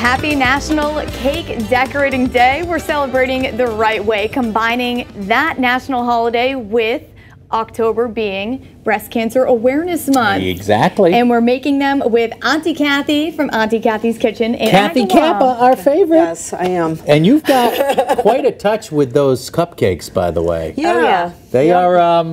Happy National Cake Decorating Day. We're celebrating the right way, combining that national holiday with October being Breast Cancer Awareness Month. Exactly. And we're making them with Auntie Cathie from Auntie Cathie's Kitchen in Cathie Agawam. Kappa, our favorite. Yes, I am. And you've got quite a touch with those cupcakes, by the way. Yeah. Oh, yeah. They are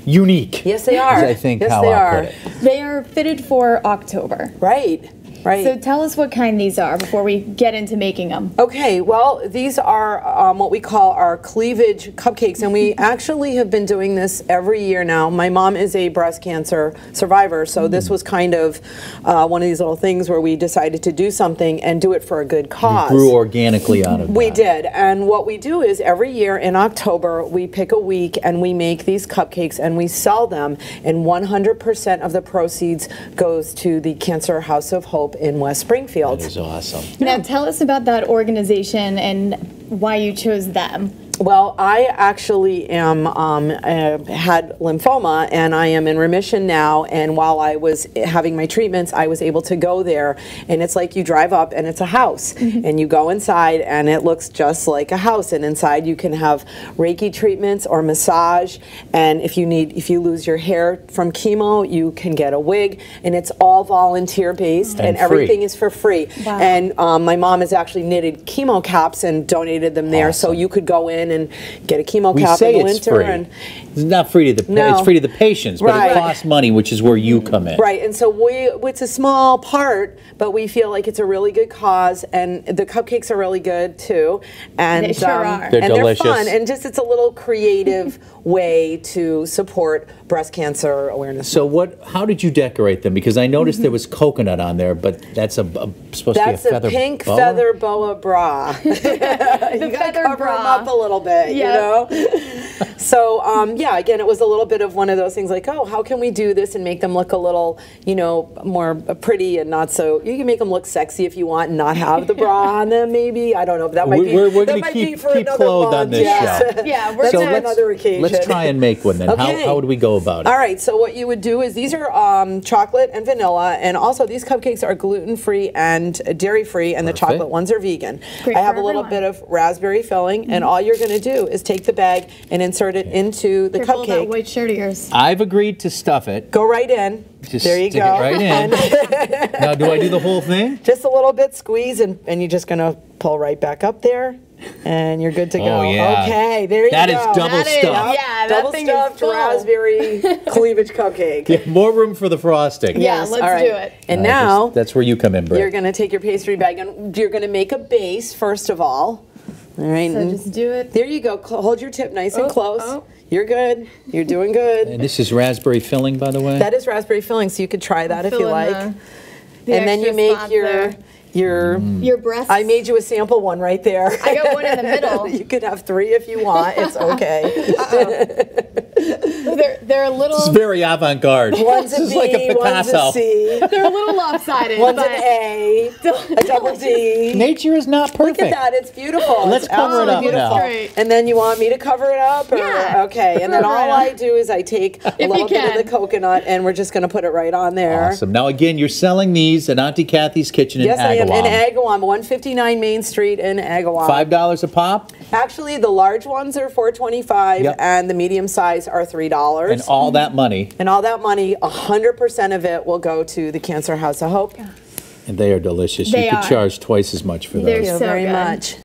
unique. Yes, they are. I think yes, how they I'll are. put it. They are fitted for October. Right. Right. So tell us what kind these are before we get into making them. Okay, well, these are what we call our cleavage cupcakes, and we actually have been doing this every year now. My mom is a breast cancer survivor, so this was kind of one of these little things where we decided to do something and do it for a good cause. You grew organically out of that. We did, and what we do is every year in October we pick a week and we make these cupcakes and we sell them, and 100% of the proceeds goes to the Cancer House of Hope in West Springfield. That is awesome. Now tell us about that organization and why you chose them. Well, I actually had lymphoma, and I am in remission now, and while I was having my treatments, I was able to go there, and it's like you drive up and it's a house, and you go inside and it looks just like a house, and inside you can have Reiki treatments or massage, and if you lose your hair from chemo, you can get a wig, and it's all volunteer based, and everything is for free. Wow. And my mom has actually knitted chemo caps and donated them there, so you could go in and get a chemo cap in the winter. Free. And it's not free to the it's free to the patients, but it costs money, which is where you come in. Right, and so it's a small part, but we feel like it's a really good cause, and the cupcakes are really good too. And they sure are. They're delicious. They're fun, and just it's a little creative way to support breast cancer awareness. So how did you decorate them? Because I noticed there was coconut on there, but that's supposed to be a feather That's a pink boa? feather boa bra. You gotta cover them up a little bit, you know? So, yeah, again, it was a little bit of one of those things like, oh, how can we do this and make them look a little, you know, more pretty and not so, you can make them look sexy if you want and not have the bra on them, maybe. I don't know, but that might be, we're going to keep clothed on this show. Yeah, we're going to another occasion. Let's try and make one then. Okay. How would we go about it? All right, so what you would do is these are chocolate and vanilla, and also these cupcakes are gluten-free and dairy-free, and the chocolate ones are vegan. Great I have for a little everyone. bit of raspberry filling, and all you're going to do is take the bag and insert it into the Careful of that cupcake. white shirt of yours. I've agreed to stuff it. Go right in. Just there you stick go. it right in. Now, do I do the whole thing? Just a little bit, squeeze, and you're just going to pull right back up there. And you're good to go. Oh, yeah. Okay, there you go. That is double stuffed. Yeah, that double thing stuffed is full. raspberry cleavage cupcake. Yeah, more room for the frosting. Yeah, let's do it. And now that's where you come in, Britt. you're going to take your pastry bag and you're going to make a base first of all. All right. So just do it. There you go. Hold your tip nice and close. You're good. You're doing good. And this is raspberry filling, by the way? That is raspberry filling, so you could try that if you like. The And then you extra make spots your your breasts. I made you a sample one right there. I got one in the middle. You could have 3 if you want. It's okay. They're a little. It's very avant-garde. One's This a is B, like a one's Picasso. a C, They're a little lopsided. one's but an A, a double D. Nature is not perfect. Look at that, it's beautiful. Let's It's cover it up absolutely now. beautiful. Great. And then you want me to cover it up? Or? Yeah. Okay, and then Cover it all up. I do is I take a little bit of the coconut and we're just going to put it right on there. Awesome. Now, again, you're selling these at Auntie Cathie's Kitchen Yes, in I am Agawam. in Agawam, 159 Main Street in Agawam. $5 a pop? Actually, the large ones are $4.25 and the medium size are $3. And all that money. And all that money, 100% of it will go to the Cancer House of Hope. And they are delicious. They you could are. charge twice as much for those. They're Thank you so very good. much.